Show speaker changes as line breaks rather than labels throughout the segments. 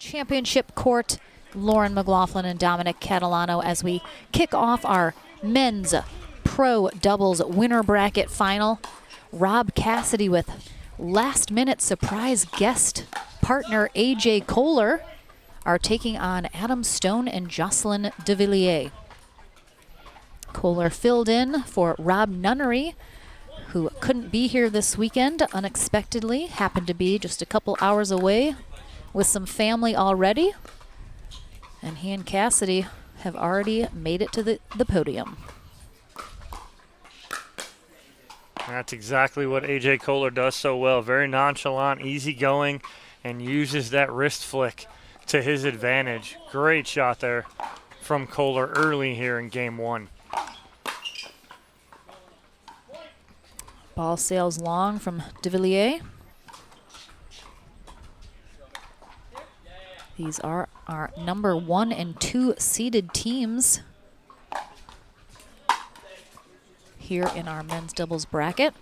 championship court, Lauren McLaughlin and Dominic Catalano, as we kick off our men's pro doubles winner bracket final. Rob Cassidy with last-minute surprise guest partner AJ Koller are taking on Adam Stone and Jocelyn Devilliers. Koller filled in for Rob Nunnery, who couldn't be here this weekend unexpectedly, happened to be just a couple hours away with some family already. And he and Cassidy have already made it to the podium.
That's exactly what AJ Koller does so well. Very nonchalant, easygoing, and uses that wrist flick to his advantage. Great shot there from Koller early here in game one.
Ball sails long from Devilliers. These are our number 1 and 2 seeded teams here in our men's doubles bracket.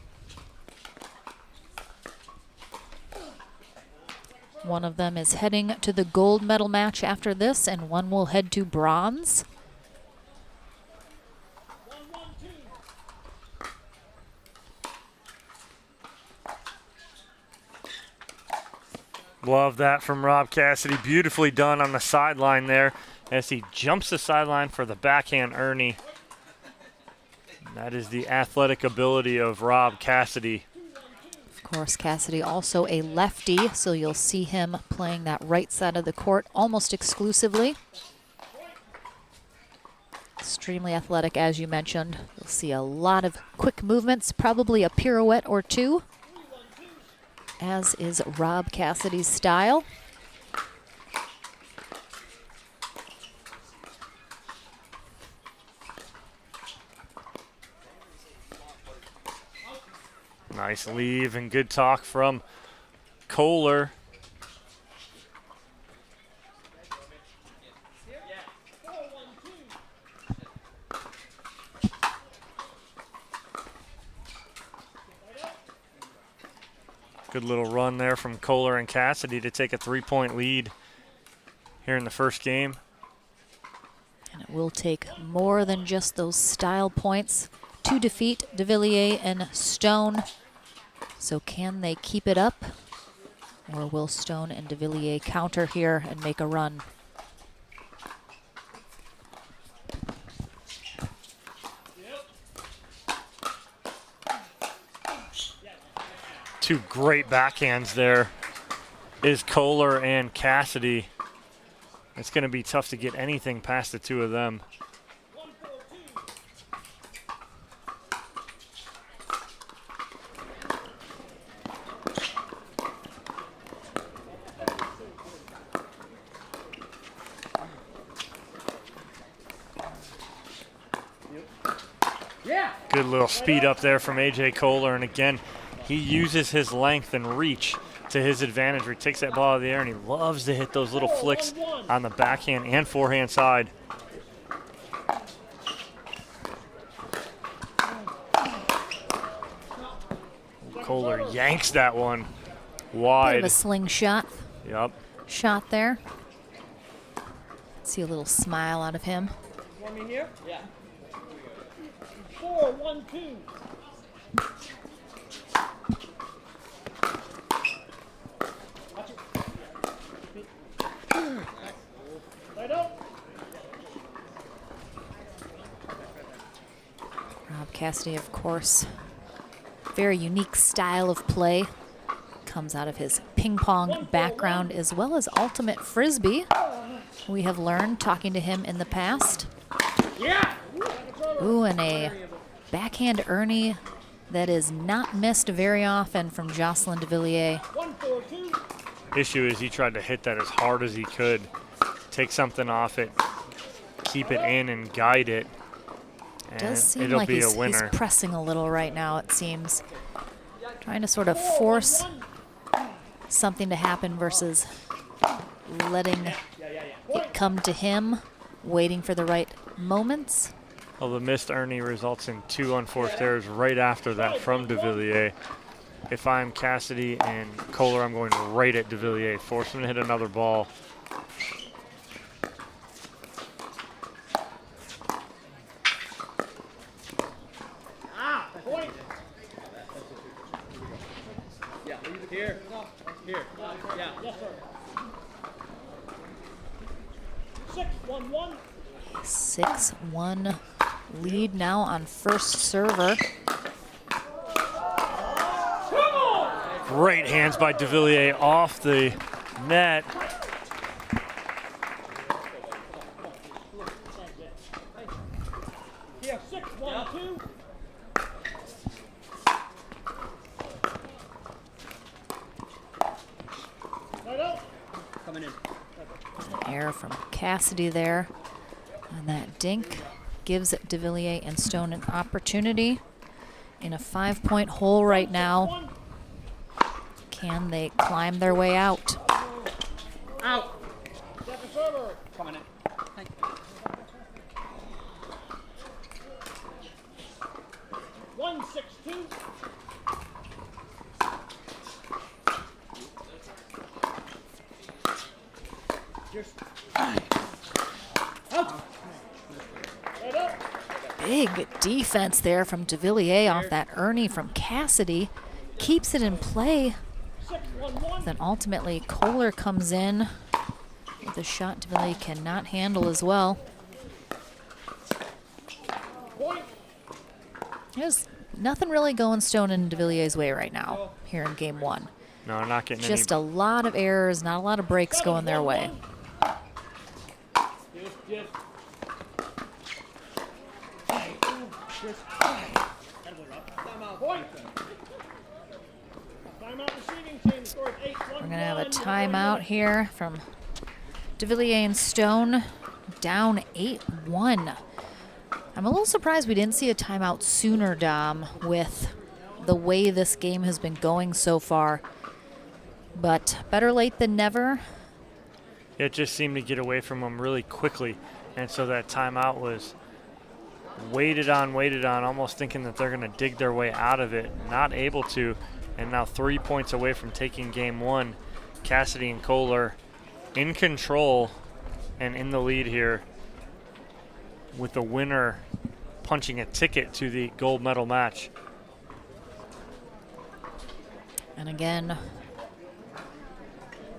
One of them is heading to the gold medal match after this, and one will head to bronze.
Love that from Rob Cassidy. Beautifully done on the sideline there as he jumps the sideline for the backhand Ernie. That is the athletic ability of Rob Cassidy.
Of course, Cassidy also a lefty, so you'll see him playing that right side of the court almost exclusively. Extremely athletic, as you mentioned. You'll see a lot of quick movements, probably a pirouette or two, as is Rob Cassidy's style.
Nice leave and good talk from Koller. Good little run there from Koller and Cassidy to take a 3-point lead here in the first game.
And it will take more than just those style points to defeat Devilliers and Stone. So can they keep it up, or will Stone and Devilliers counter here and make a run?
Two great backhands there is Koller and Cassidy. It's going to be tough to get anything past the two of them. Good little speed up there from AJ Koller, and again, he uses his length and reach to his advantage. He takes that ball out of the air, and he loves to hit those little flicks on the backhand and forehand side. Koller yanks that one wide.
Bit of a slingshot.
Yep.
Shot there. See a little smile out of him.
Want me here? Yeah. 4-1-2.
Rob Cassidy, of course, very unique style of play. Comes out of his ping pong background as well as ultimate frisbee. We have learned talking to him in the past. Ooh, and a backhand Ernie that is not missed very often from Jocelyn Devilliers.
Issue is he tried to hit that as hard as he could. Take something off it, keep it in and guide it. And
does seem
it'll
like
be
he's
a winner.
pressing a little right now, it seems. Trying to sort of force something to happen versus letting it come to him, waiting for the right moments.
Well, the missed Ernie results in 2 unforced errors right after that from Devilliers. if I'm Cassidy and Koller, I'm going right at Devilliers, force him to hit another ball.
Point. Yeah, here. No, here. Yeah. Yes, sir. 6-1-1.
6-1 lead now on first server.
Great hands by Devilliers off the net.
Here, 6-1-2. Right out. Coming in.
Error from Cassidy there. And that dink gives Devilliers and Stone an opportunity in a 5-point hole right now. Can they climb their way out?
Out. Second server. Coming in. 1-6-2. Just out. Right up.
Big defense there from Devilliers off that Ernie from Cassidy. Keeps it in play.
6-1-1.
Then ultimately Koller comes in with a shot Devilliers cannot handle as well.
Point.
There's nothing really going Stone and Devilliers' way right now here in game one.
No, not getting
Just
any.
a lot of errors, not a lot of breaks going their way.
Just. Point. Timeout receiving team scored 8-1.
We're going to have a timeout here from Devilliers and Stone, down 8-1. I'm a little surprised we didn't see a timeout sooner, Dom, with the way this game has been going so far. But better late than never.
It just seemed to get away from them really quickly. And so that timeout was waited on, almost thinking that they're going to dig their way out of it. Not able to. And now 3 points away from taking game one. Cassidy and Koller in control and in the lead here, with the winner punching a ticket to the gold medal match.
And again,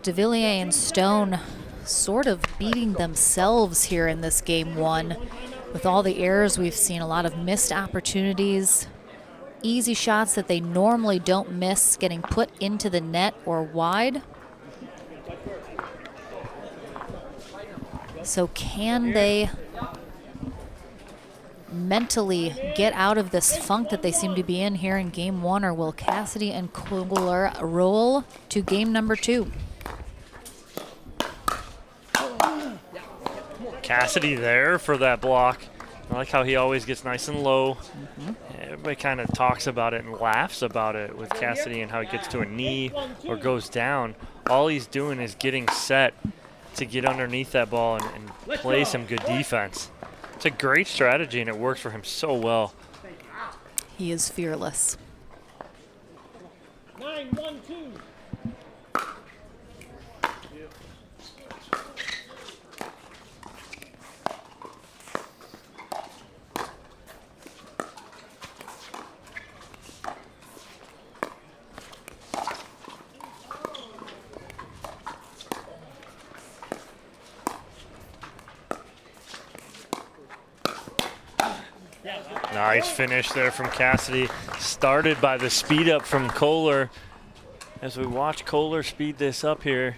Devilliers and Stone sort of beating themselves here in this game one. With all the errors we've seen, a lot of missed opportunities, easy shots that they normally don't miss getting put into the net or wide. So can they mentally get out of this funk that they seem to be in here in game one, or will Cassidy and Koller roll to game number two?
Cassidy there for that block. I like how he always gets nice and low. Everybody kind of talks about it and laughs about it with Cassidy and how he gets to a knee or goes down. All he's doing is getting set to get underneath that ball and play some good defense. It's a great strategy, and it works for him so well.
He is fearless.
9-1-2.
Nice finish there from Cassidy. Started by the speed up from Koller. As we watch Koller speed this up here.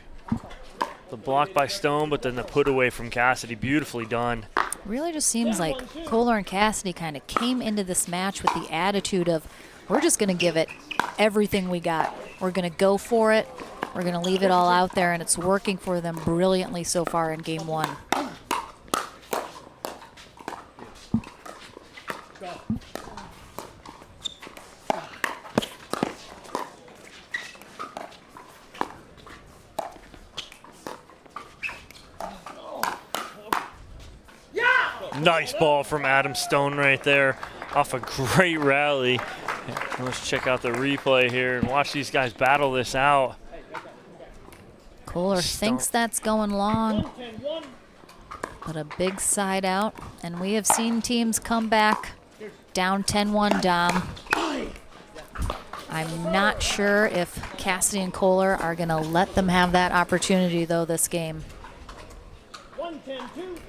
The block by Stone, but then the put away from Cassidy. Beautifully done.
Really just seems like Koller and Cassidy kind of came into this match with the attitude of, we're just going to give it everything we got. We're going to go for it. We're going to leave it all out there, and it's working for them brilliantly so far in game one.
Nice ball from Adam Stone right there off a great rally. Let's check out the replay here and watch these guys battle this out.
Koller thinks that's going long, but a big side out. And we have seen teams come back down 10-1, Dom. I'm not sure if Cassidy and Koller are going to let them have that opportunity, though, this game.
1-10-2.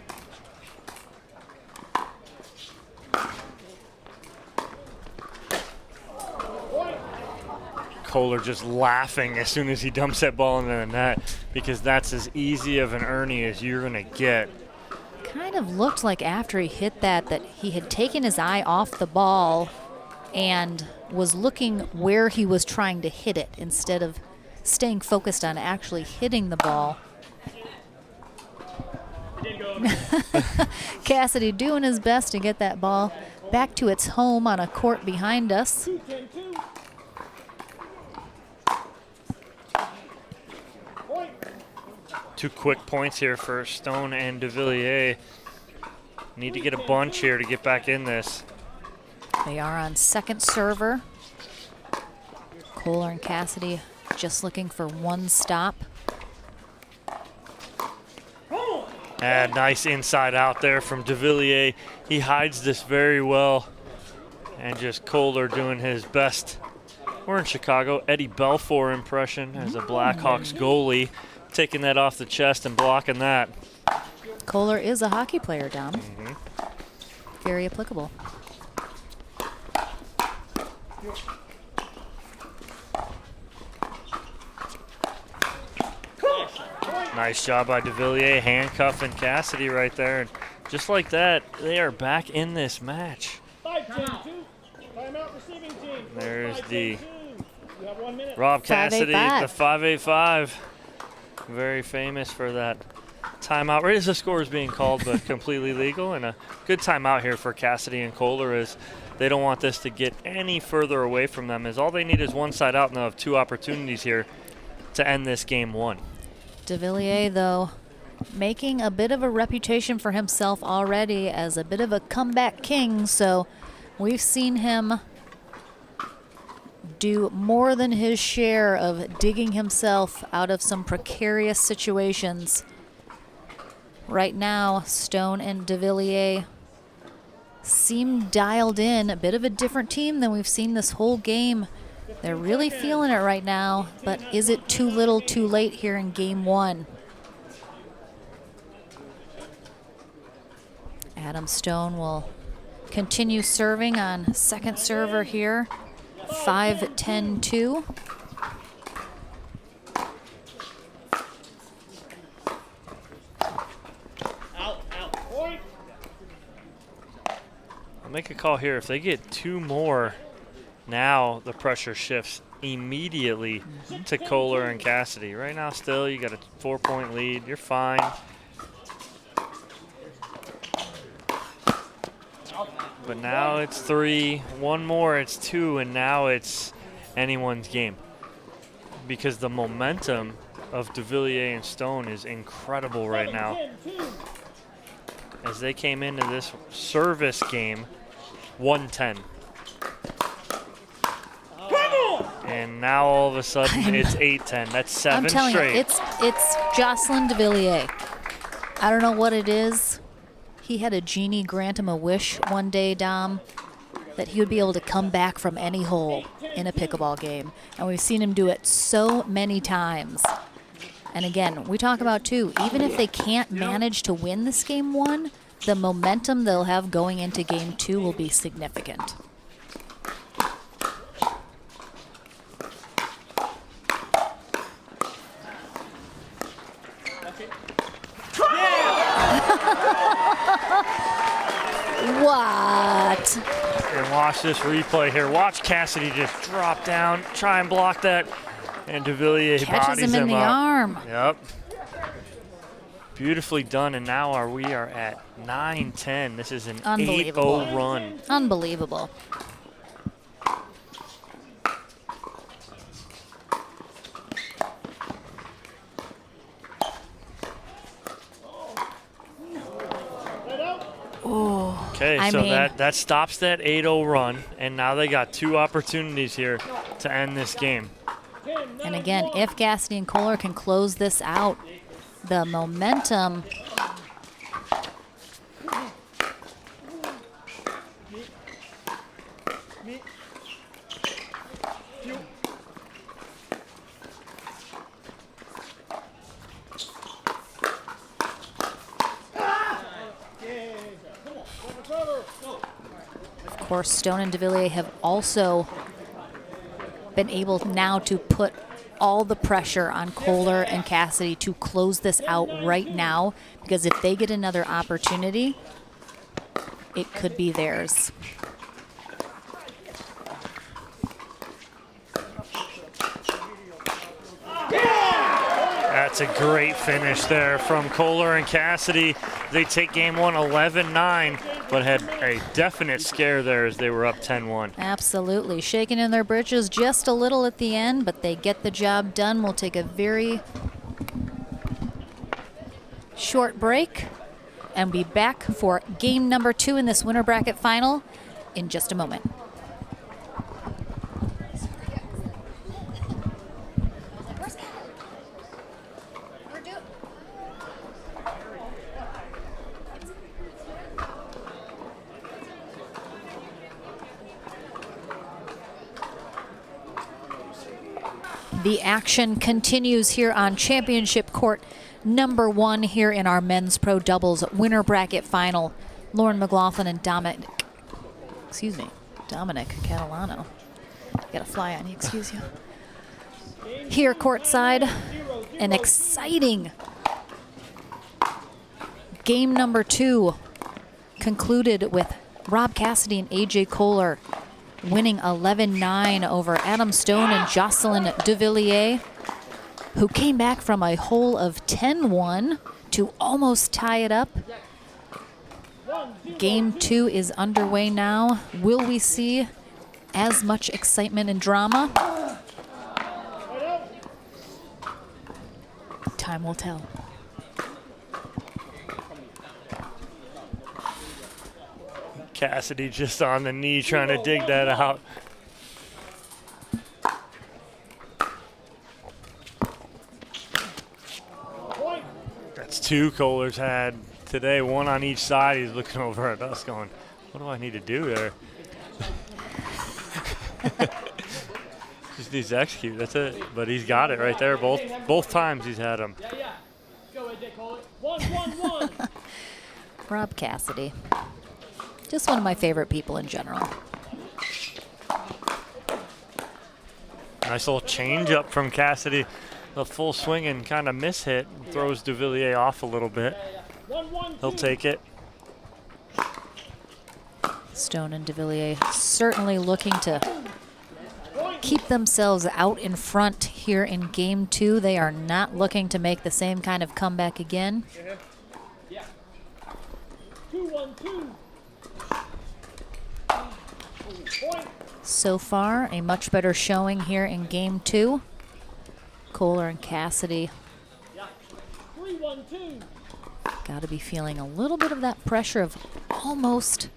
Koller just laughing as soon as he dumps that ball into the net, because that's as easy of an Ernie as you're going to get.
Kind of looked like after he hit that he had taken his eye off the ball and was looking where he was trying to hit it instead of staying focused on actually hitting the ball. Cassidy doing his best to get that ball back to its home on a court behind us.
2-10-2.
2 quick points here for Stone and Devilliers. Need to get a bunch here to get back in this.
They are on second server. Koller and Cassidy just looking for one stop.
Nice inside out there from Devilliers. He hides this very well. And just Koller doing his best. We're in Chicago. Eddie Belfour impression as a Blackhawks goalie. Taking that off the chest and blocking that.
Koller is a hockey player, Dom. Very applicable.
Nice job by Devilliers, handcuffing Cassidy right there. And just like that, they are back in this match.
5-10-2. Timeout receiving team.
There's the
5-10-2. You have 1 minute.
Rob Cassidy,
5-8-5.
the 585. Very famous for that timeout. Right as the score is being called, but completely legal. And a good timeout here for Cassidy and Koller, as they don't want this to get any further away from them, as all they need is one side out, and they'll have 2 opportunities here to end this game 1.
Devilliers, though, making a bit of a reputation for himself already as a bit of a comeback king. So we've seen him do more than his share of digging himself out of some precarious situations. Right now, Stone and Devilliers seem dialed in, a bit of a different team than we've seen this whole game. They're really feeling it right now, but is it too little too late here in game 1? Adam Stone will continue serving on second server here. 5-10-2.
Point.
I'll make a call here. If they get 2 more, now the pressure shifts immediately to Koller and Cassidy. Right now, still, you got a 4-point lead. You're fine. But now it's 3. 1 more, it's 2, and now it's anyone's game. Because the momentum of Devilliers and Stone is incredible right now.
7-10-2.
As they came into this service game 110. And now all of a sudden it's 8-10. That's 7
I'm telling
straight.
you, it's Jocelyn Devilliers. I don't know what it is. He had a genie grant him a wish one day, Dom, that he would be able to come back from any hole in a pickleball game. And we've seen him do it so many times. And again, we talk about, too, even if they can't manage to win this game 1, the momentum they'll have going into game 2 will be significant. What?
And watch this replay here. Watch Cassidy just drop down, try and block that. And Devilliers
Catches
bodies
him in the
up.
arm.
Yep. Beautifully done, and now we are at 9-10. This is an 8-0 run.
Unbelievable. Oh.
Okay,
I
so
mean,
that stops that 8-0 run, and now they got 2 opportunities here to end this game.
and again, if Cassidy and Koller can close this out, the momentum. Of course, Stone and Devilliers have also been able now to put all the pressure on Koller and Cassidy to close this out right now, because if they get another opportunity, it could be theirs.
That's a great finish there from Koller and Cassidy. They take game one 11-9, but had a definite scare there as they were up 10-1.
Absolutely. Shaking in their britches just a little at the end, but they get the job done. We'll take a very short break and be back for game number 2 in this winter bracket final in just a moment. The action continues here on championship court number 1 here in our men's pro doubles winter bracket final. Lauren McLaughlin and Dominic Catalano. Got a fly on you, excuse you. Here courtside, an exciting game number 2 concluded with Rob Cassidy and AJ Koller winning 11-9 over Adam Stone and Jocelyn Devilliers, who came back from a hole of 10-1 to almost tie it up. Game 2 is underway now. Will we see as much excitement and drama? Time will tell.
Cassidy just on the knee trying to dig that out. That's 2 Koller's had today, 1 on each side. He's looking over at us going, what do I need to do there? Just needs to execute, that's it. But he's got it right there. Both times he's had him.
Go ahead, Dick, hold it. 1-1-1.
Rob Cassidy. Just one of my favorite people in general.
Nice little change up from Cassidy. The full swing and kind of miss hit. Throws Devilliers off a little bit. He'll take it.
Stone and Devilliers certainly looking to keep themselves out in front here in game 2. They are not looking to make the same kind of comeback again.
2-1-2.
So far, a much better showing here in game 2. Koller and Cassidy
3-1-2.
got to be feeling a little bit of that pressure of almost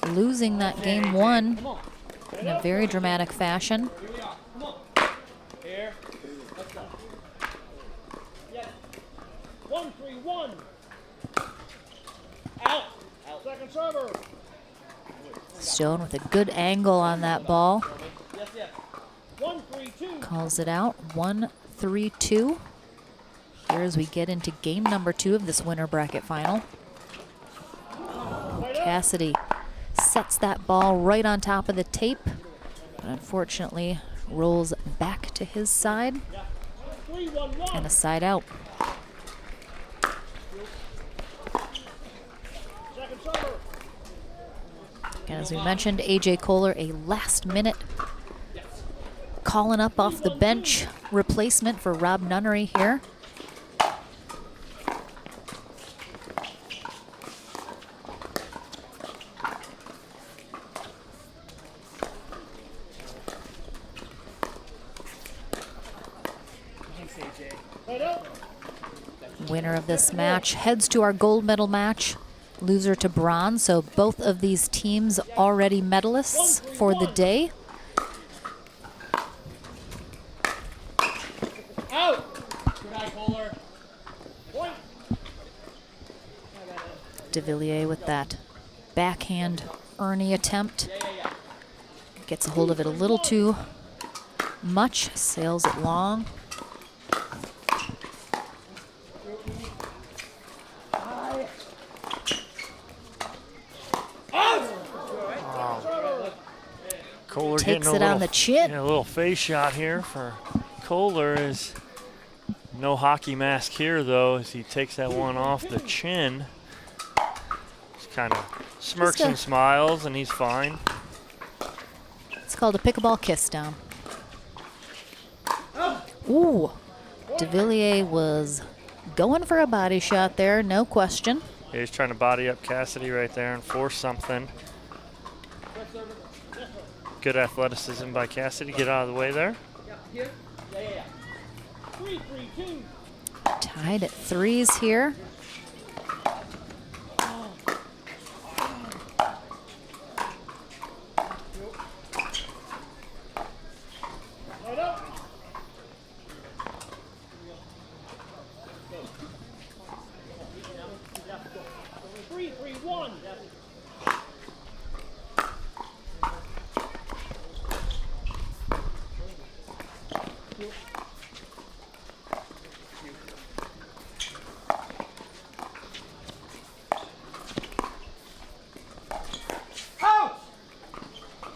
losing that game 1 in a very dramatic fashion.
Here we are. Come on. Here. Let's go. Yes. 1-3-1. Out. Second server.
Stone with a good angle on that ball.
Yes, yes. 1-3-2.
Calls it out. 1-3-2. Here as we get into game number 2 of this winter bracket final. Cassidy sets that ball right on top of the tape, but unfortunately rolls back to his side
3-1-1.
and a side out.
Second server.
And as we mentioned, AJ Koller, a last minute calling up off the bench replacement for Rob Nunnery here. Winner of this match heads to our gold medal match loser to bronze. So both of these teams already medalists for the day.
Out. Good eye, Koller. Point.
Devilliers with that backhand Ernie attempt. Gets a hold of it a little too much, sails it long.
Koller
Takes
getting
it on the chin.
a little face shot here for Koller. Is no hockey mask here though, as he takes that one off the chin. Just kind of smirks and smiles, and he's fine.
It's called a pickleball kiss down. Ooh, Devilliers was going for a body shot there, no question.
Yeah, he's trying to body up Cassidy right there and force something. Good athleticism by Cassidy. Get out of the way there.
Tied at threes here.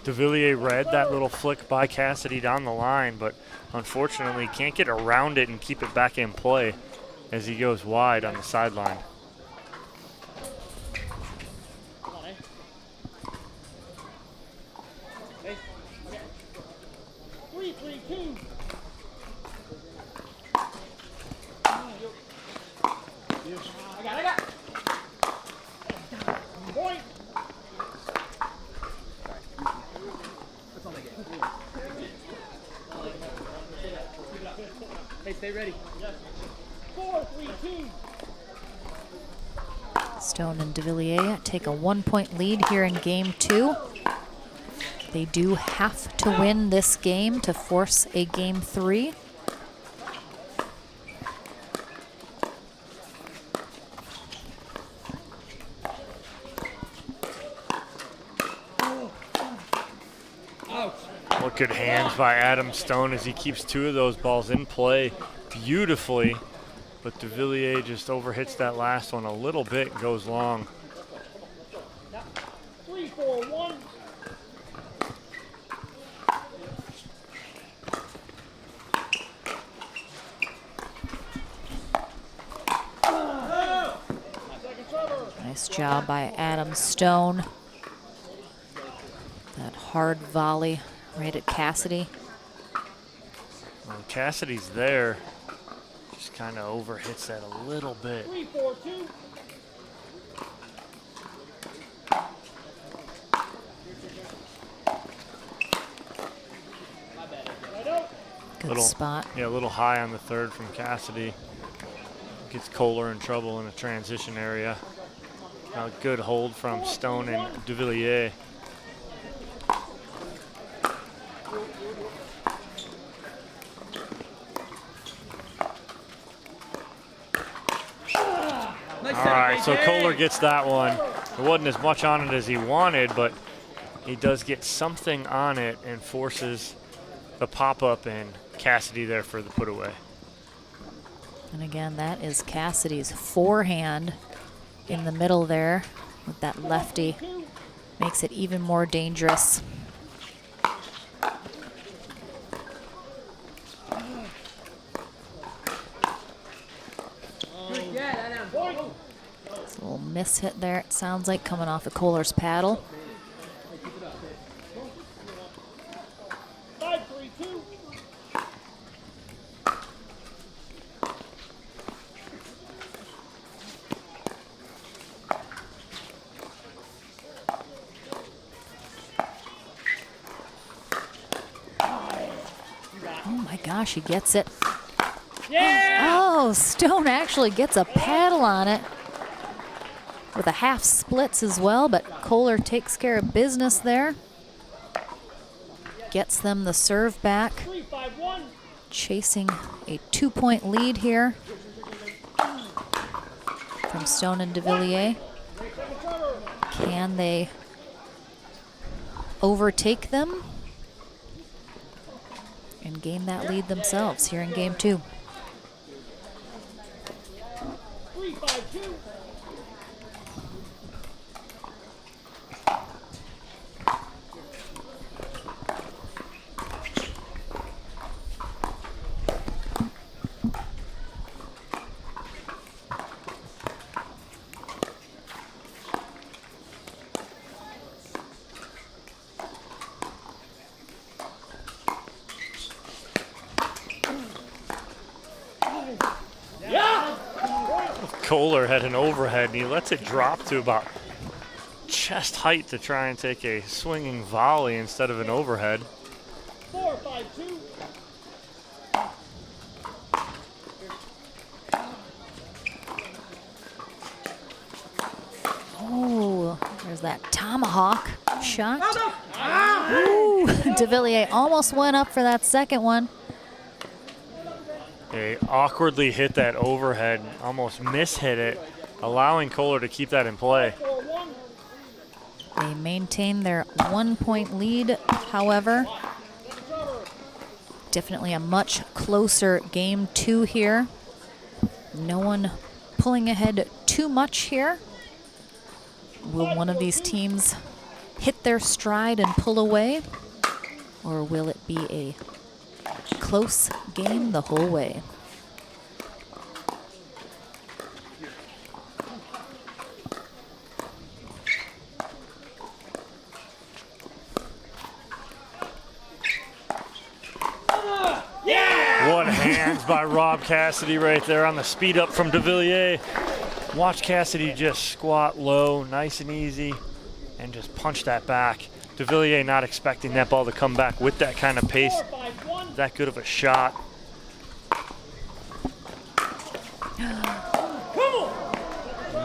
Devilliers read that little flick by Cassidy down the line, but unfortunately can't get around it and keep it back in play as he goes wide on the sideline.
Stay ready. 4-3-2.
Stone and Devilliers take a 1-point lead here in game 2. They do have to win this game to force a game 3.
What good hands by Adam Stone as he keeps 2 of those balls in play beautifully. But Devilliers just overhits that last one a little bit, goes long.
3-4-1.
Nice job by Adam Stone. That hard volley right at Cassidy.
Well, Cassidy's there. Just kind of overhits that a little bit.
3-4-2.
Good spot.
Yeah, a little high on the third from Cassidy. Gets Koller in trouble in the transition area. Now a good hold from Stone and Devilliers. All right, so Koller gets that one. There wasn't as much on it as he wanted, but he does get something on it and forces the pop-up, and Cassidy there for the put away.
And again, that is Cassidy's forehand in the middle there with that lefty. Makes it even more dangerous. It's a little miss hit there, it sounds like, coming off of Koller's paddle.
5-3-2.
Oh my gosh, he gets it.
Yeah!
Oh, Stone actually gets a paddle on it. with a half splits as well, but Koller takes care of business there. Gets them the serve back.
3-5-1.
Chasing a 2-point lead here from Stone and Devilliers. Can they overtake them and gain that lead themselves here in game 2?
3-5-2.
Koller had an overhead, and he lets it drop to about chest height to try and take a swinging volley instead of an overhead.
4-5-2.
Oh, there's that tomahawk shot. Ooh, Devilliers almost went up for that second one.
They awkwardly hit that overhead, almost mishit it, allowing Koller to keep that in play.
4-1.
They maintain their 1-point lead, however. Definitely a much closer game 2 here. No one pulling ahead too much here. Will one of these teams hit their stride and pull away? Or will it be a close game the whole way?
What hands by Rob Cassidy right there on the speed up from Devilliers. Watch Cassidy just squat low, nice and easy, and just punch that back. Devilliers not expecting that ball to come back with that kind of pace,
4-5-1.
that good of a shot.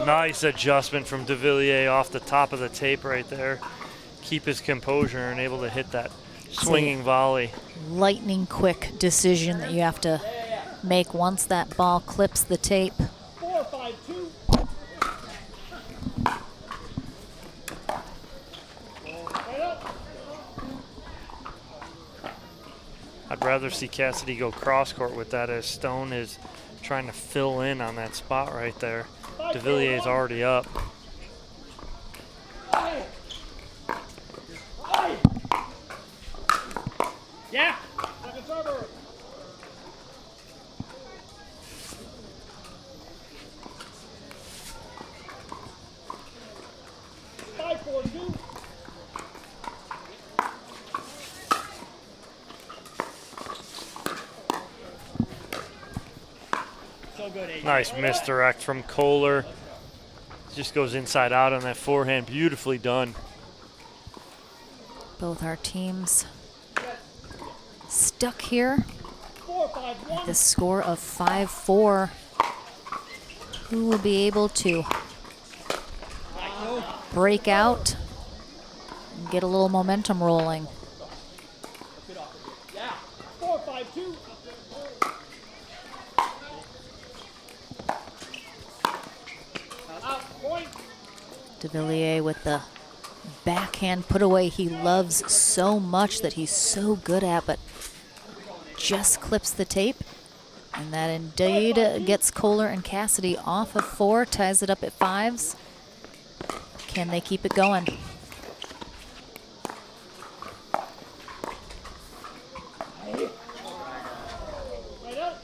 Nice adjustment from Devilliers off the top of the tape right there. Keep his composure and able to hit that swinging volley.
Lightning quick decision that you have to make once that ball clips the tape.
4-5-2. Right up.
I'd rather see Cassidy go cross court with that, as Stone is trying to fill in on that spot right there. Devilliers is already up.
Yeah. Second server. 5-4-2. So good, AJ.
Nice misdirect from Koller. Just goes inside out on that forehand. Beautifully done.
Both our teams stuck here
4-5-1.
at the score of 5-4. Who will be able to break out and get a little momentum rolling?
Yeah. 4-5-2. Out. Point.
Devilliers with the backhand put away he loves so much, that he's so good at, but just clips the tape. And that indeed gets Koller and Cassidy off of 4, ties it up at 5s. Can they keep it going?
Right up.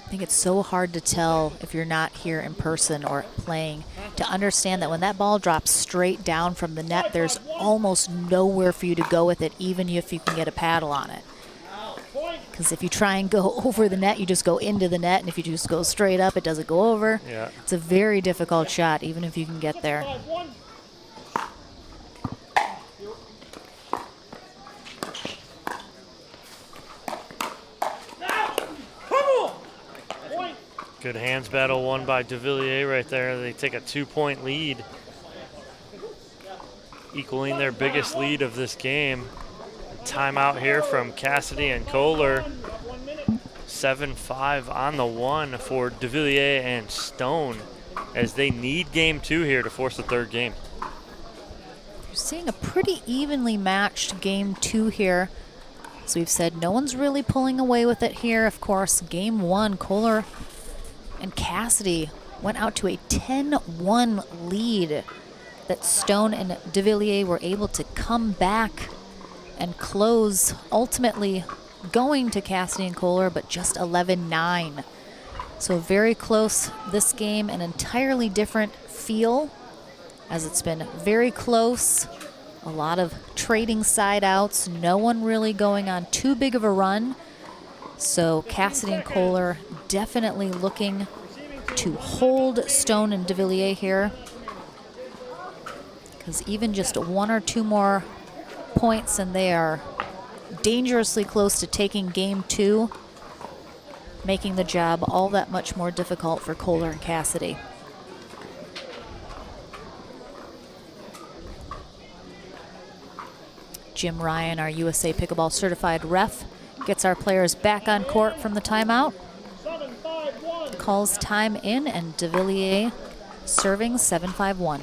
I think it's so hard to tell if you're not here in person or playing, to understand that when that ball drops straight down from the net, there's almost nowhere for you to go with it, even if you can get a paddle on it.
Point.
Because if you try and go over the net, you just go into the net, and if you just go straight up, it doesn't go over.
Yeah.
It's a very difficult shot, even if you can get there.
5-1. Come on.
Good hands battle won by Devilliers right there. They take a 2-point lead, equaling their biggest lead of this game. Timeout here from Cassidy and Koller. 7-5 on the one for Devilliers and Stone as they need game 2 here to force the third game.
You're seeing a pretty evenly matched game 2 here. As we've said, no one's really pulling away with it here. Of course, game 1, Koller and Cassidy went out to a 10-1 lead that Stone and Devilliers were able to come back and close, ultimately going to Cassidy and Koller, but just 11-9. So very close this game, an entirely different feel as it's been very close. A lot of trading side outs, no one really going on too big of a run. So Cassidy and Koller definitely looking to hold Stone and Devilliers here, because even just 1 or 2 more points and they are dangerously close to taking game 2, making the job all that much more difficult for Koller and Cassidy. Jim Ryan, our USA Pickleball certified ref, gets our players back on court from the timeout. Calls time in, and Devilliers serving 7-5-1.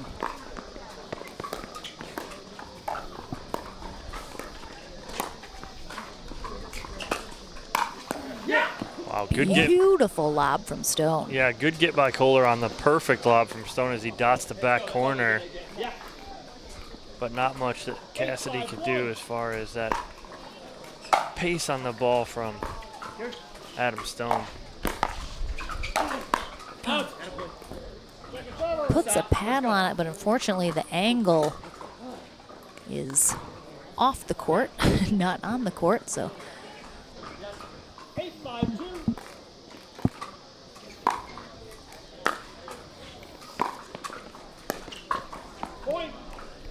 Wow, good get.
Beautiful lob from Stone.
Yeah, good get by Koller on the perfect lob from Stone as he dots the back corner. But not much that Cassidy could do as far as that pace on the ball from Adam Stone.
Puts a paddle on it, but unfortunately the angle is off the court, not on the court, so.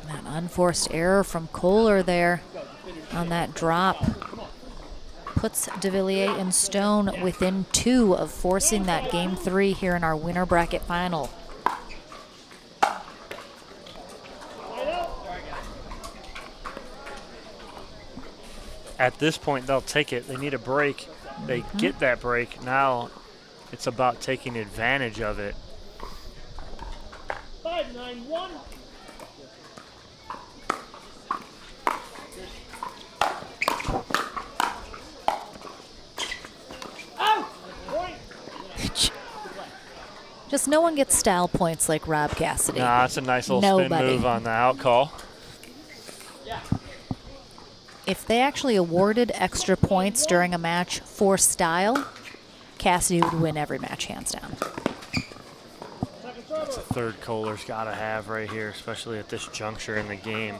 That unforced error from Koller there on that drop puts Devilliers and Stone within 2 of forcing that game 3 here in our winner bracket final.
At this point, they'll take it. They need a break. They get that break. Now it's about taking advantage of it.
5-9-1.
Just no one gets style points like Rob Cassidy.
Nah, that's a nice little spin move on the out call.
If they actually awarded extra points during a match for style, Cassidy would win every match hands down.
That's a third Koller's got to have right here, especially at this juncture in the game.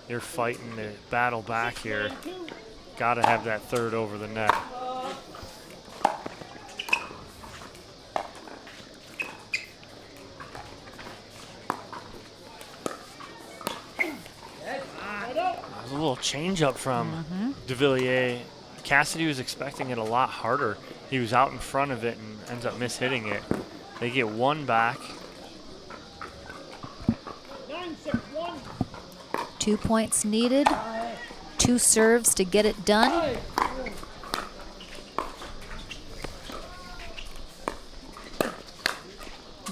You're fighting to battle back here. Got to have that third over the net. A little change up from Devilliers. Cassidy was expecting it a lot harder. He was out in front of it and ends up mishitting it. They get 1 back.
9-6-1.
2 points needed, 2 serves to get it done.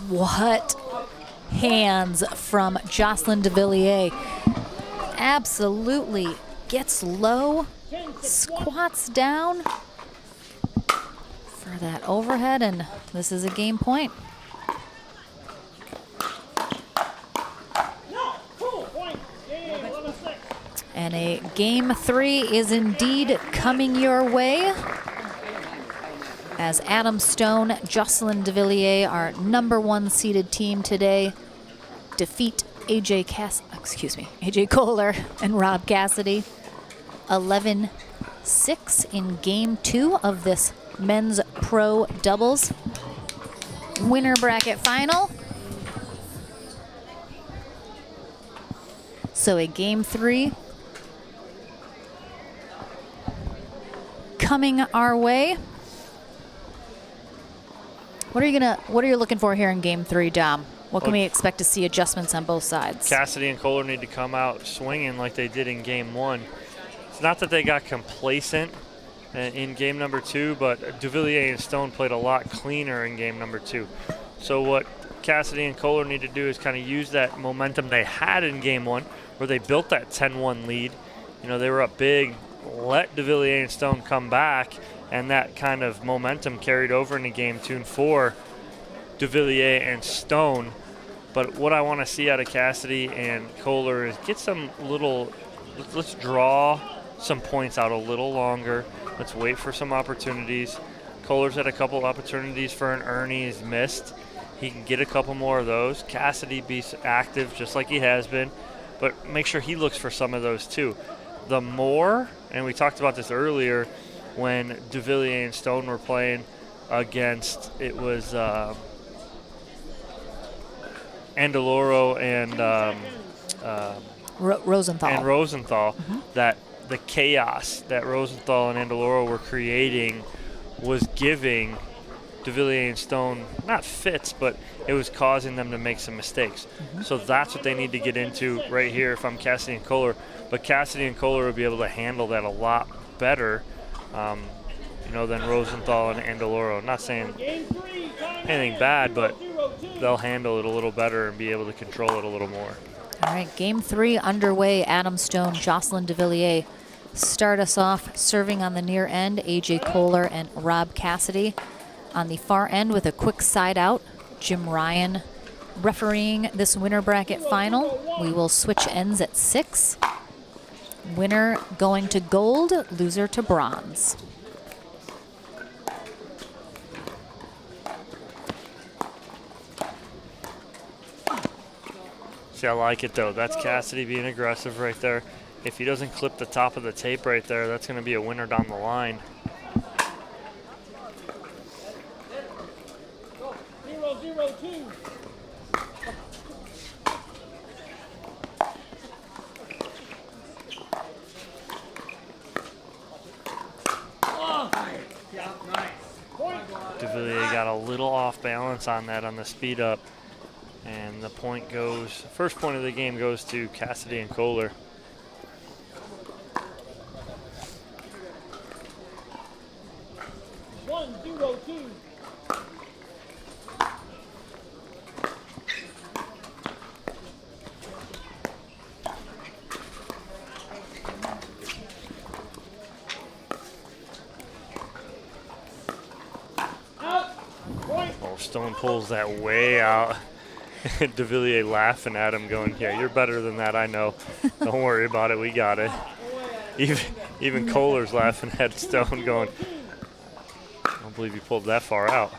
What hands from Jocelyn Devilliers. Absolutely gets low, squats down for that overhead, and this is a game point. And a game 3 is indeed coming your way, as Adam Stone, Jocelyn Devilliers, our #1 seeded team today, defeat AJ Koller and Rob Cassidy. 11-6 in game 2 of this men's pro doubles winner bracket final. So a game 3 coming our way. What are you looking for here in game 3, Dom? What can we expect to see adjustments on both sides?
Cassidy and Koller need to come out swinging like they did in game 1. It's not that they got complacent in game number 2, but Devilliers and Stone played a lot cleaner in game number 2. So what Cassidy and Koller need to do is kind of use that momentum they had in game 1, where they built that 10-1 lead. You know, they were up big, let Devilliers and Stone come back, and that kind of momentum carried over into game 2 and 4, Devilliers and Stone. But what I want to see out of Cassidy and Koller is get some little, let's draw some points out a little longer. Let's wait for some opportunities. Koller's had a couple opportunities for an Ernie he's missed. He can get a couple more of those. Cassidy be active just like he has been, but make sure he looks for some of those too. The more, and we talked about this earlier when Devilliers and Stone were playing against, it was Andaloro and
Rosenthal.
Mm-hmm. That the chaos that Rosenthal and Andaloro were creating was giving Devilliers and Stone not fits, but it was causing them to make some mistakes. Mm-hmm. So that's what they need to get into right here if I'm Cassidy and Koller. But Cassidy and Koller will be able to handle that a lot better, than Rosenthal and Andaloro. Not saying anything bad, but they'll handle it a little better and be able to control it a little more.
All right, game 3 underway. Adam Stone, Jocelyn Devilliers start us off serving on the near end. AJ Koller and Rob Cassidy on the far end with a quick side out. Jim Ryan refereeing this winner bracket final. We will switch ends at 6. Winner going to gold, loser to bronze.
See, I like it though. That's Cassidy being aggressive right there. If he doesn't clip the top of the tape right there, that's going to be a winner down the line.
0-0-2.
Devilliers got a little off balance on that on the speed up. And the point goes, first point of the game goes to Cassidy and Koller. Stone pulls that way out. Devilliers laughing at him going, yeah, you're better than that, I know. Don't worry about it, we got it. Even Koller's laughing at Stone going, I don't believe you pulled that far out.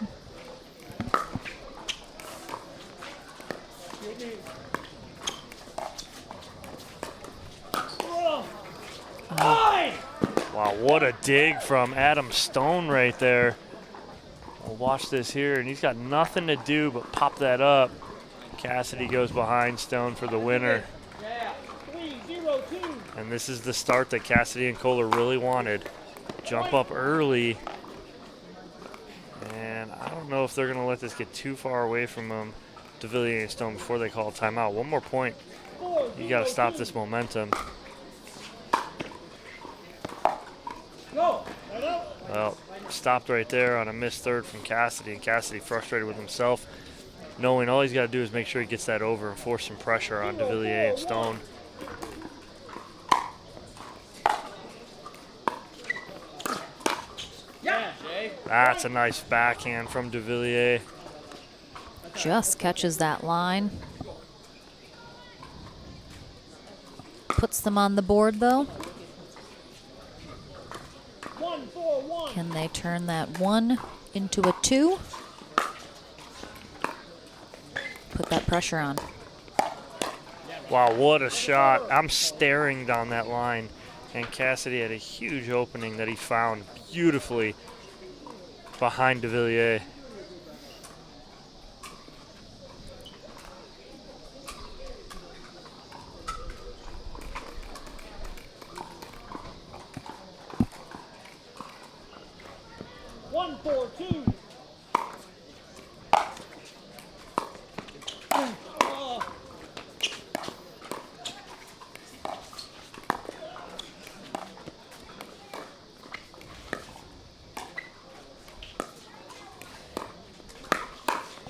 Wow, what a dig from Adam Stone right there. We'll watch this here, and he's got nothing to do but pop that up. Cassidy goes behind Stone for the winner. And this is the start that Cassidy and Koller really wanted. Jump up early. And I don't know if they're going to let this get too far away from them, Devilliers and Stone, before they call a timeout. One more point. You got to stop this momentum. Well, stopped right there on a missed third from Cassidy, and Cassidy frustrated with himself, knowing all he's got to do is make sure he gets that over and force some pressure on Devilliers and Stone. That's a nice backhand from Devilliers.
Just catches that line. Puts them on the board, though. Can they turn that 1 into a 2? Put that pressure on.
Wow, what a shot. I'm staring down that line. And Cassidy had a huge opening that he found beautifully behind Devilliers.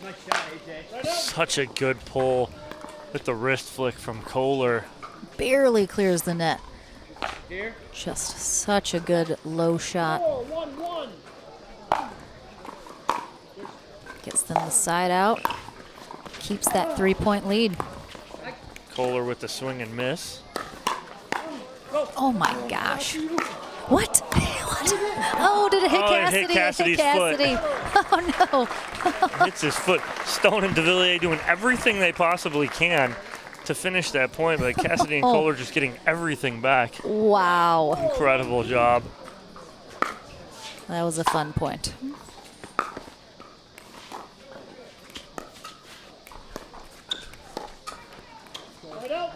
Nice shot, AJ. Right out.
Such a good pull with the wrist flick from Koller.
Barely clears the net.
Here.
Just such a good low shot.
4-1-1.
Gets them the side out. Keeps that 3-point lead.
Koller with the swing and miss.
Oh my gosh. What? What? Oh, did it hit
Oh, it
Cassidy?
hit Cassidy's
Cassidy. Oh no.
Hits his foot. Stone and Devilliers doing everything they possibly can to finish that point, but Cassidy and Koller just getting everything back.
Wow.
Incredible job.
That was a fun point.
Right out.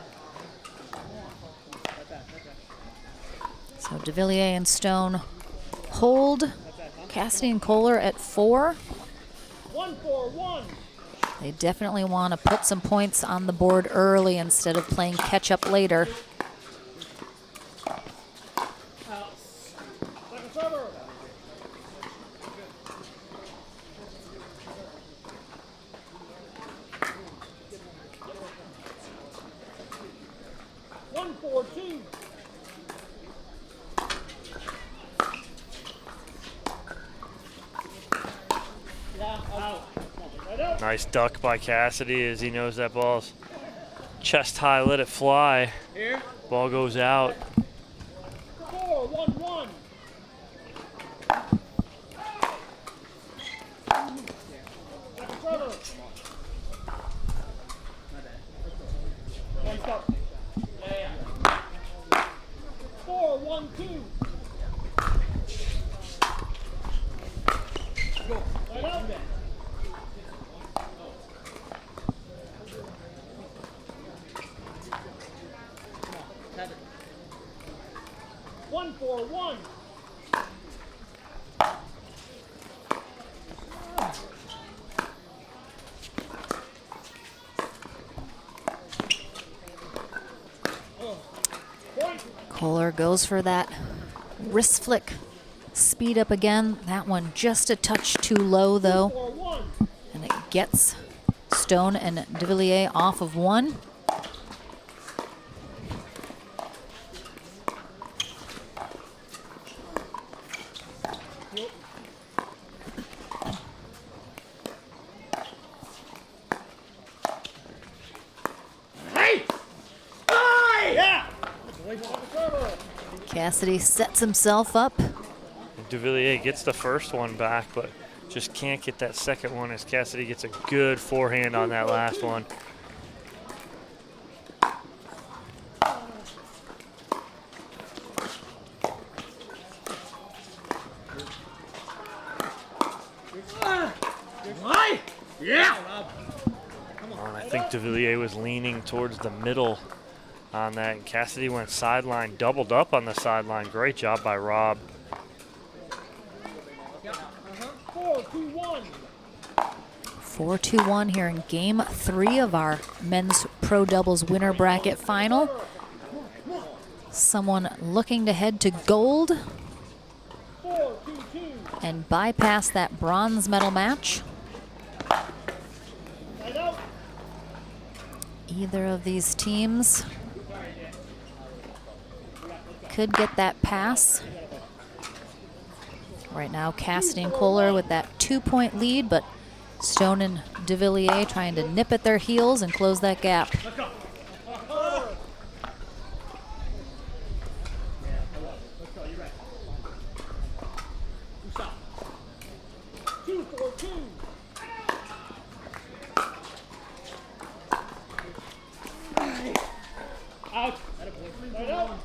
So Devilliers and Stone hold Cassidy and Koller at 4.
1-4-1.
They definitely want to put some points on the board early instead of playing catch up later.
Second server. One, 4-2. Out. Right out.
Nice duck by Cassidy as he knows that ball's chest high, let it fly.
Here.
Ball goes out.
4-1-1. Second server. One stop. Yeah. 4-1-2. Go. Right out. 1-4-1.
Koller goes for that wrist flick. Speed up again. That one just a touch too low though.
4-1.
And it gets Stone and Devilliers off of 1.
Yeah.
Cassidy sets himself up.
Devilliers gets the first one back, but just can't get that second one as Cassidy gets a good forehand on that last one.
Yeah.
And I think Devilliers was leaning towards the middle on that, and Cassidy went sideline, doubled up on the sideline. Great job by Rob.
4-2-1.
4-2-1 here in game 3 of our men's pro doubles winner bracket final. Someone looking to head to gold
4-2-2.
and bypass that bronze medal match.
Right out.
Either of these teams could get that pass. Right now, Cassidy and Koller with that 2-point lead, but Stone and Devilliers trying to nip at their heels and close that gap.
Let's go. You're right. Stop. 2-4-2. Out. Right out.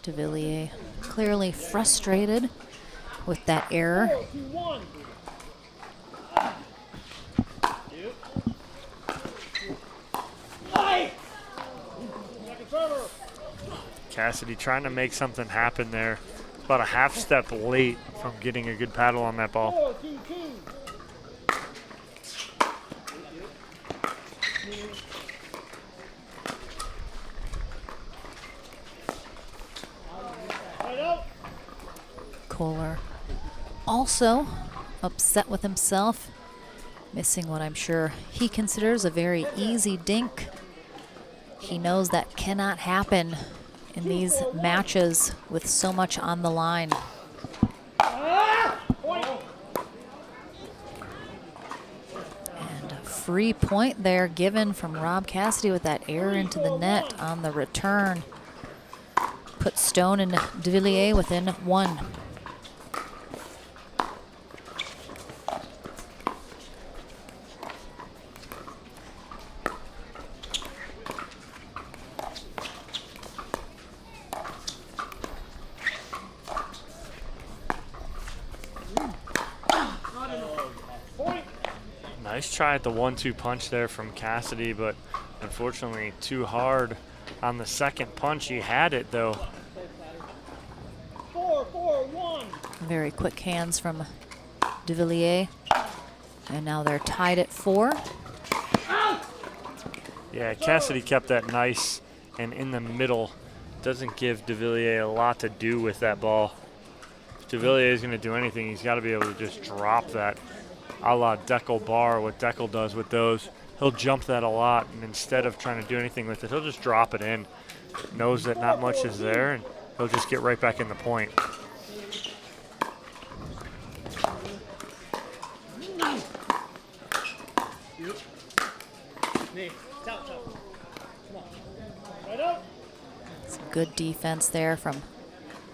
Devilliers clearly frustrated with that error.
4-2-1. Second server.
Cassidy trying to make something happen there. About a half step late from getting a good paddle on that ball.
4-2-2. Right out.
Koller also upset with himself Missing what I'm sure he considers a very easy dink. He knows that cannot happen in these matches with so much on the line. And a free point there given from Rob Cassidy with that error into the net on the return. Put Stone and Devilliers within 1.
Nice try at the 1-2 punch there from Cassidy, but unfortunately too hard on the second punch. He had it though.
4-4-1.
Very quick hands from Devilliers. And now they're tied at 4.
Yeah, Cassidy kept that nice and in the middle. Doesn't give Devilliers a lot to do with that ball. If Devilliers is going to do anything, he's got to be able to just drop that, a la Deckel bar, what Deckel does with those. He'll jump that a lot, and instead of trying to do anything with it, he'll just drop it in. Knows that not much is there, and he'll just get right back in the point.
Some good defense there from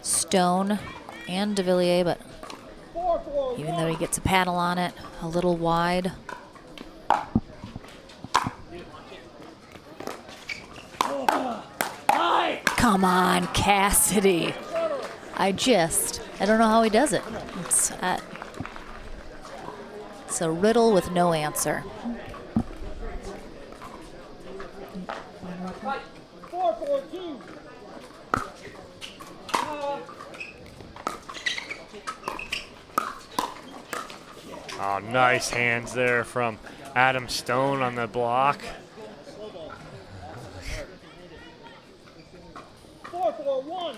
Stone and Devilliers, but even though he gets a paddle on it, a little wide. Come on, Cassidy. I don't know how he does it. It's a riddle with no answer.
4-4-2.
Oh, nice hands there from Adam Stone on the block.
4-4-1.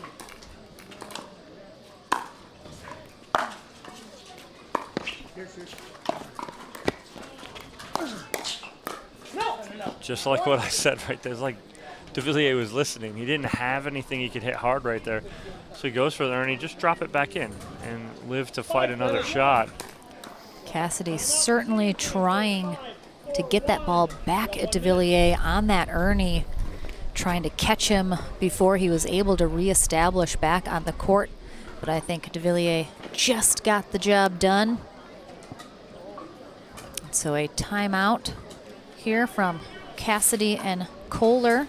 Just like what I said right there. It's like Devilliers was listening. He didn't have anything he could hit hard right there. So he goes for there and he just drop it back in and live to fight another shot.
Cassidy certainly trying to get that ball back at Devilliers on that Ernie, trying to catch him before he was able to reestablish back on the court. But I think Devilliers just got the job done. So a timeout here from Cassidy and Koller.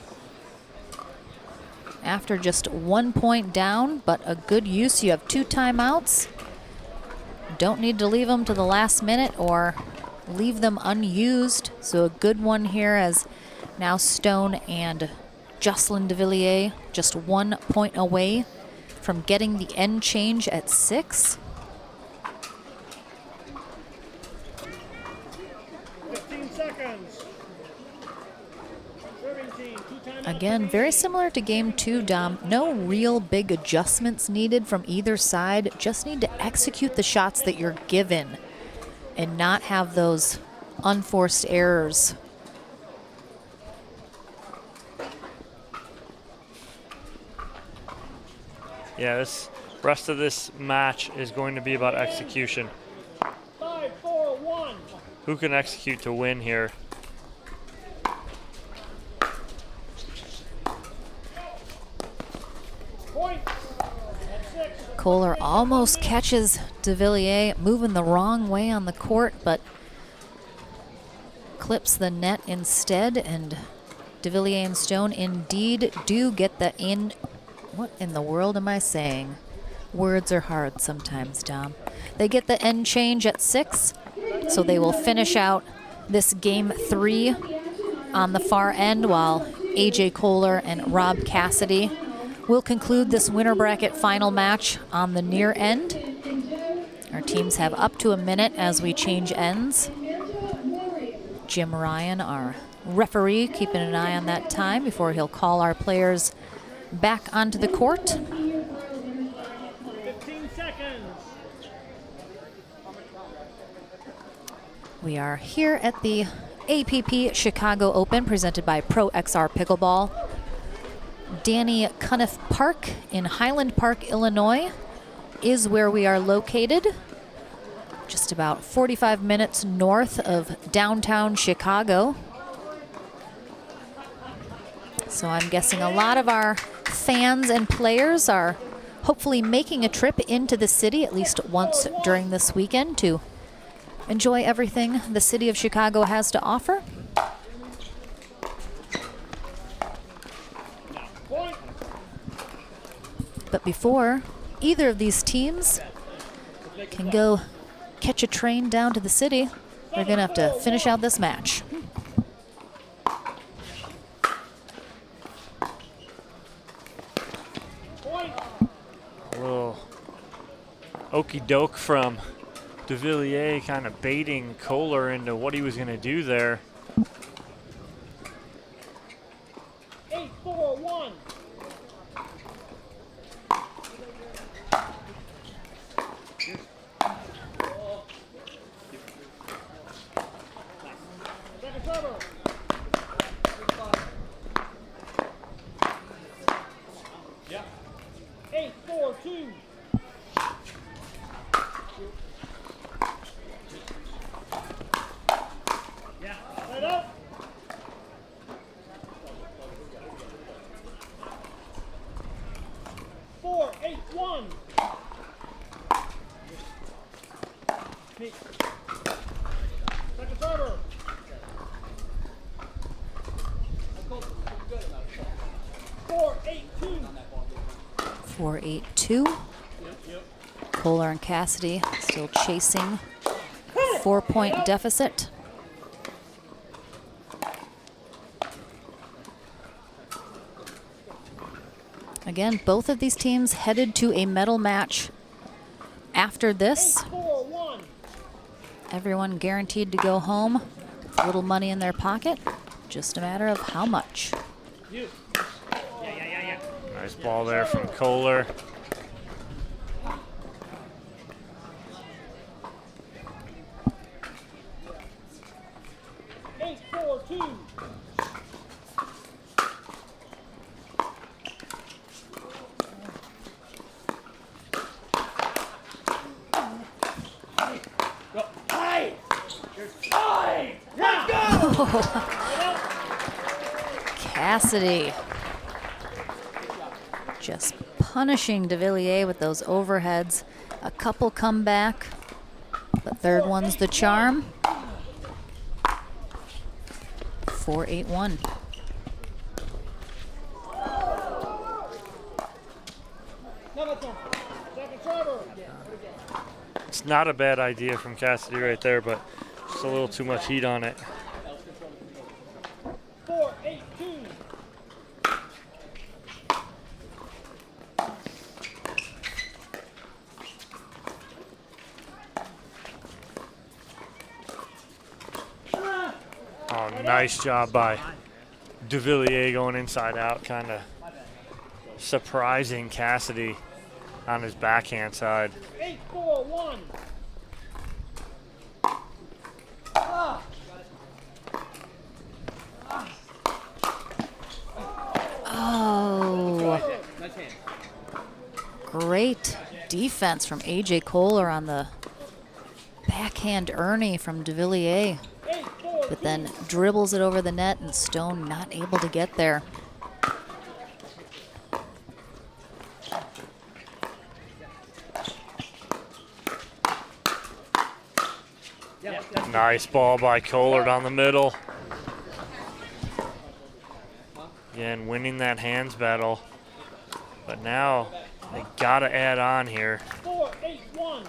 After just 1 point down, but a good use. You have 2 timeouts. Don't need to leave them to the last minute or leave them unused. So a good one here as now Stone and Jocelyn Devilliers just 1 point away from getting the end change at 6.
15 seconds.
Again, very similar to game 2, Dom. No real big adjustments needed from either side. Just need to execute the shots that you're given and not have those unforced errors.
Yeah, this rest of this match is going to be about execution.
5-4-1.
Who can execute to win here?
Point.
Koller almost catches Devilliers, moving the wrong way on the court, but clips the net instead, and Devilliers and Stone indeed do get the in. What in the world am I saying? Words are hard sometimes, Dom. They get the end change at 6, so they will finish out this game 3 on the far end, while AJ Koller and Rob Cassidy will conclude this winner bracket final match on the near end. Our teams have up to a minute as we change ends. Jim Ryan, our referee, keeping an eye on that time before he'll call our players back onto the court.
15 seconds.
We are here at the APP Chicago Open presented by Pro XR Pickleball. Danny Cuniff Park in Highland Park, Illinois is where we are located. Just about 45 minutes north of downtown Chicago. So I'm guessing a lot of our fans and players are hopefully making a trip into the city at least once during this weekend to enjoy everything the city of Chicago has to offer. But before either of these teams can go catch a train down to the city, they're going to have to finish out this match.
A little okey doke from Devilliers, kind of baiting Koller into what he was going to do there.
8-4-1. Second server. Yeah. 8-4-2. Yeah. Right up. 4-8-1. Second server. 4-8-2.
4-8-2. Koller and Cassidy still chasing 4-point deficit. Again, both of these teams headed to a medal match after this.
8-4-1.
Everyone guaranteed to go home with a little money in their pocket. Just a matter of how much.
Nice ball there from Koller.
Cassidy just punishing Devilliers with those overheads. A couple come back. The third one's the charm. 4-8-1.
It's not a bad idea from Cassidy right there, but just a little too much heat on it.
4-8-2.
Oh, nice job by Devilliers going inside out, kind of surprising Cassidy on his backhand side.
8-4-1.
Oh. Great defense from AJ Koller on the backhand Ernie from Devilliers. But then dribbles it over the net and Stone not able to get there.
Nice ball by Koller down the middle. Again, winning that hands battle. But now they gotta add on here.
4-8-1.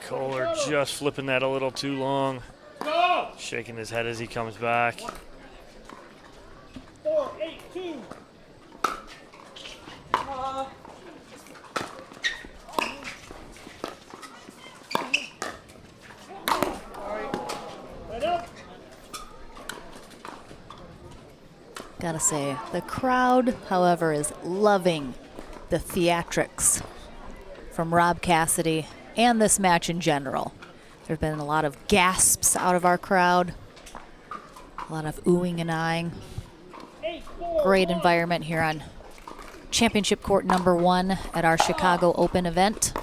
Koller just flipping that a little too long. Shaking his head as he comes back.
4-8-2.
Gotta say, the crowd, however, is loving the theatrics from Rob Cassidy and this match in general. There have been a lot of gasps out of our crowd, a lot of oohing and eyeing. Great environment here on Championship Court number 1 at our Chicago Open event.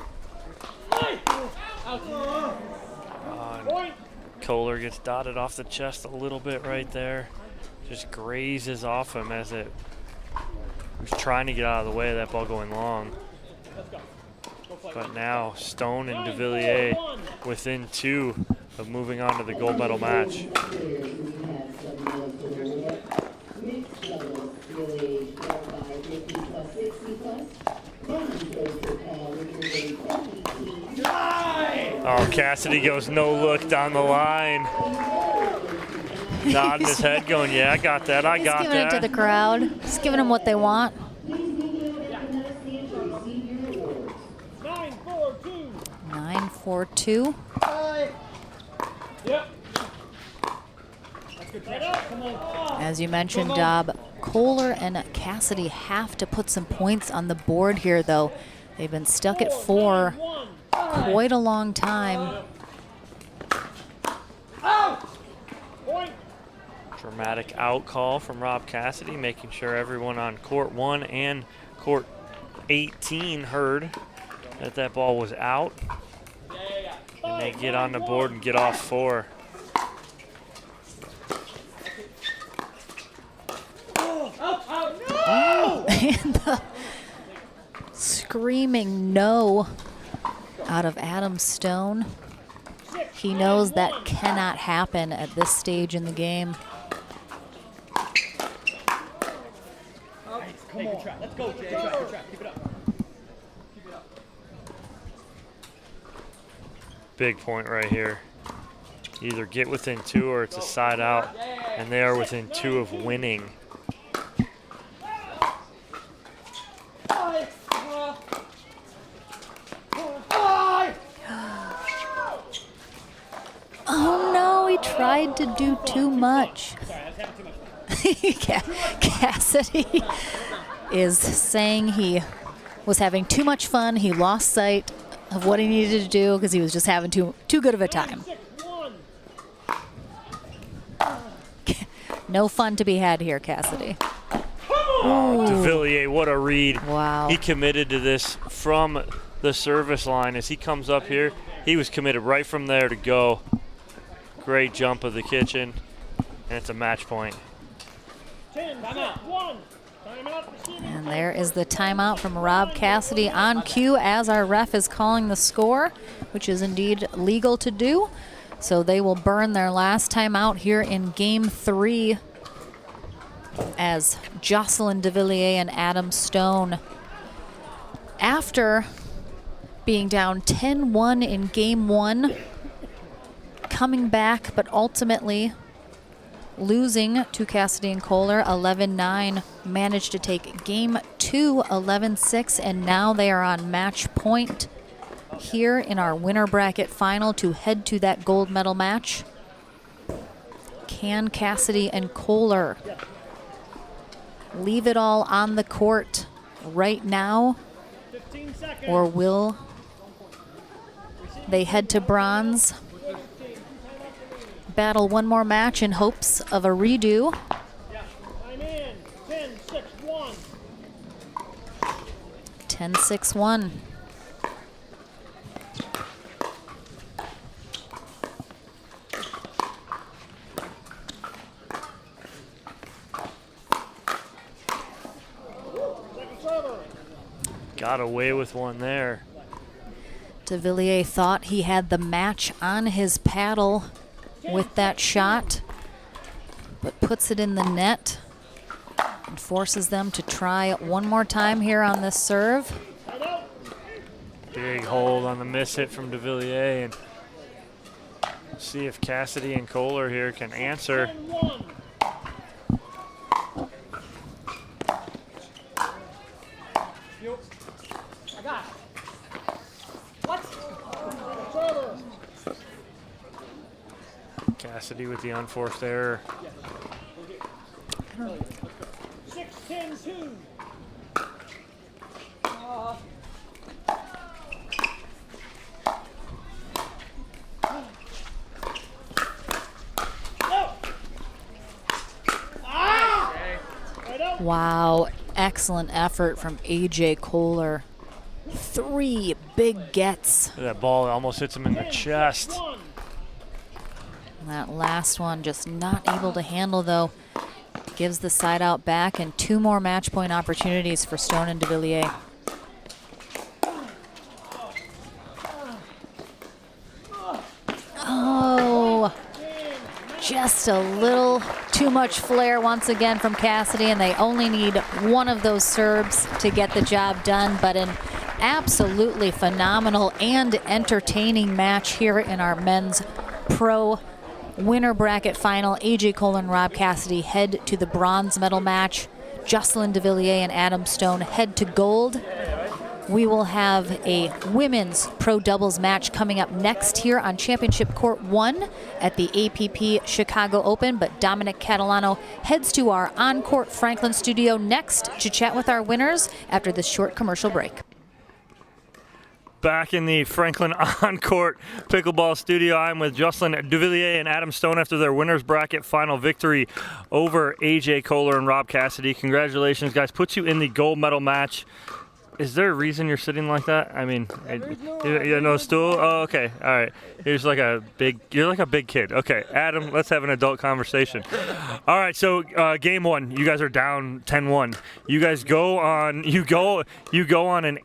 Koller gets dotted off the chest a little bit right there. Just grazes off him as it was trying to get out of the way of that ball going long. But now Stone and Devilliers within 2 of moving on to the gold medal match. Oh, Cassidy goes no look down the line. Nodding his head going, yeah, I got that, I got that.
He's giving it to the crowd. He's giving them what they want.
9-4-2.
9-4-2.
Yep. That's good pressure. Come on.
As you mentioned, Dob, Koller and Cassidy have to put some points on the board here, though. They've been stuck at 4 quite a long time.
Dramatic out call from Rob Cassidy, making sure everyone on court 1 and court 18 heard that that ball was out. And they get on the board and get off 4.
And the screaming no out of Adam Stone. He knows that cannot happen at this stage in the game.
Come on. Let's go, Jay. Good track. Keep it up. Keep it up.
Big point right here. Either get within 2 or it's a side out, and they are within 2 of winning.
Oh no, he tried to do too much. Cassidy is saying he was having too much fun. He lost sight of what he needed to do because he was just having too good of a time. No fun to be had here, Cassidy.
Oh, Devilliers, what a read.
Wow.
He committed to this from the service line. As he comes up here, he was committed right from there to go. Great jump of the kitchen, and it's a match point.
10, 1.
And there is the timeout from Rob Cassidy on cue as our ref is calling the score, which is indeed legal to do. So they will burn their last timeout here in Game 3 as Jocelyn Devilliers and Adam Stone, after being down 10-1 in Game 1, coming back but ultimately losing to Cassidy and Koller 11-9, managed to take Game 2 11-6, and now they are on match point here in our winner bracket final to head to that gold medal match. Can Cassidy and Koller leave it all on the court right now, or will they head to bronze, battle one more match in hopes of a redo?
I'm in. 10-6-1.
10-6-1.
Got away with one there.
Devilliers thought he had the match on his paddle with that shot, but puts it in the net and forces them to try it one more time here on this serve.
Big hold on the miss hit from Devilliers, and see if Cassidy and Koller here can answer. Cassidy with the unforced error.
10-2.
Wow, excellent effort from AJ Koller. 3 big gets.
That ball almost hits him in the chest.
That last one just not able to handle, though. Gives the side out back, and 2 more match point opportunities for Stone and Devilliers. Oh, just a little too much flair once again from Cassidy, and they only need one of those serves to get the job done. But an absolutely phenomenal and entertaining match here in our men's pro winner bracket final. AJ Koller and Rob Cassidy head to the bronze medal match. Jocelyn Devilliers and Adam Stone head to gold. We will have a women's pro doubles match coming up next here on Championship Court 1 at the APP Chicago Open, but Dominic Catalano heads to our on-court Franklin studio next to chat with our winners after this short commercial break.
Back in the Franklin on-court pickleball studio, I'm with Jocelyn Devilliers and Adam Stone after their winners bracket final victory over AJ Koller and Rob Cassidy. Congratulations, guys. Puts you in the gold medal match. Is there a reason you're sitting like that? I mean, you no stool? Oh, okay. All right. You're like a big kid. Okay, Adam, let's have an adult conversation. All right, so game 1, you guys are down 10-1. You guys go on an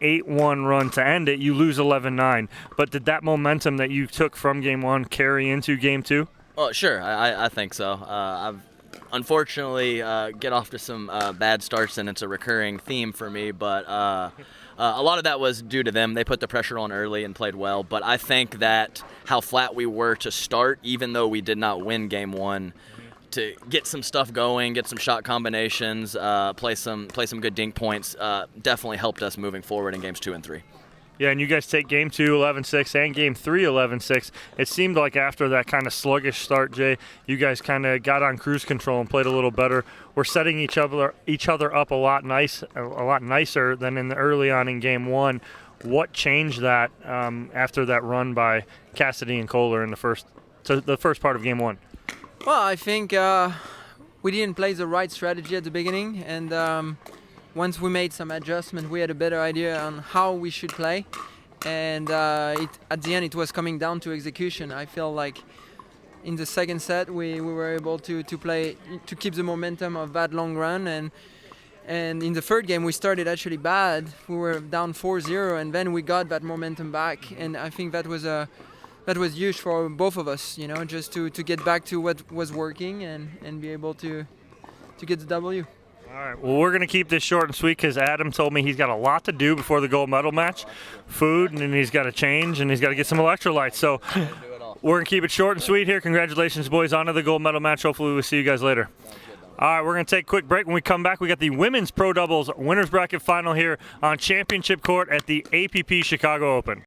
8-1 run to end it. You lose 11-9. But did that momentum that you took from game 1 carry into game 2?
Well, sure. I think so. I've unfortunately get off to some bad starts, and it's a recurring theme for me, but a lot of that was due to them. They put the pressure on early and played well, but I think that how flat we were to start, even though we did not win game 1, to get some stuff going, get some shot combinations, play some good dink points, definitely helped us moving forward in games 2 and 3.
Yeah, and you guys take game 2, 11-6, and game 3, 11-6. It seemed like after that kind of sluggish start, Jay, you guys kind of got on cruise control and played a little better. We're setting each other up a lot nicer than in the early on in game 1. What changed that after that run by Cassidy and Koller in the first part of game 1?
Well, I think we didn't play the right strategy at the beginning, and once we made some adjustment, we had a better idea on how we should play, and at the end it was coming down to execution. I feel like in the second set we were able to play to keep the momentum of that long run, and in the third game we started actually bad. We were down 4-0, and then we got that momentum back, and I think that was huge for both of us, just to get back to what was working and be able to get the W.
All right, well, we're going to keep this short and sweet because Adam told me he's got a lot to do before the gold medal match. Food, and then he's got to change, and he's got to get some electrolytes. So we're going to keep it short and sweet here. Congratulations, boys, on to the gold medal match. Hopefully we'll see you guys later. All right, we're going to take a quick break. When we come back, we got the women's pro doubles winners bracket final here on Championship Court at the APP Chicago Open.